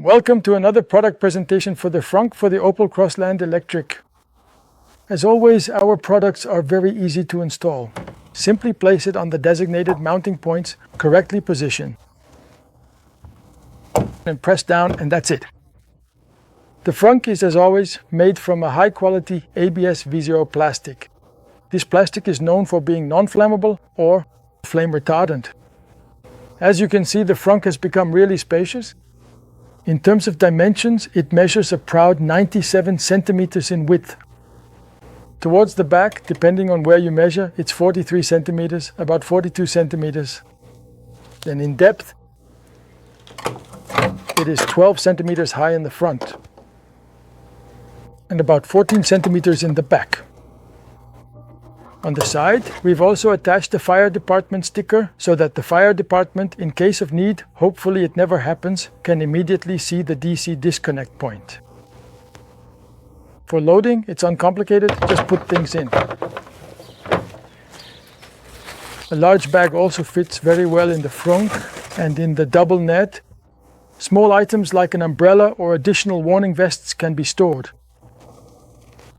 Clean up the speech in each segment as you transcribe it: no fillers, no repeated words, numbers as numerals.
Welcome to another product presentation for the frunk for the Opel Grandland electric. As always, our products are very easy to install. Simply place it on the designated mounting points, correctly position, and press down, and that's it. The frunk is, as always, made from a high-quality ABS V0 plastic. This plastic is known for being non-flammable or flame-retardant. As you can see, the frunk has become really spacious. In terms of dimensions, it measures a proud 97 centimeters in width. Towards the back, depending on where you measure, it's 43 centimeters, about 42 centimeters. Then in depth, it is 12 centimeters high in the front and about 14 centimeters in the back. On the side, we've also attached a fire department sticker so that the fire department, in case of need, hopefully it never happens, can immediately see the DC disconnect point. For loading, it's uncomplicated, just put things in. A large bag also fits very well in the frunk and in the double net. Small items like an umbrella or additional warning vests can be stored.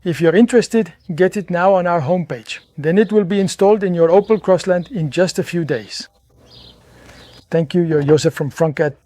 If you're interested, get it now on our homepage. Then it will be installed in your Opel Grandland in just a few days. Thank you, you're Joseph from frunk.at.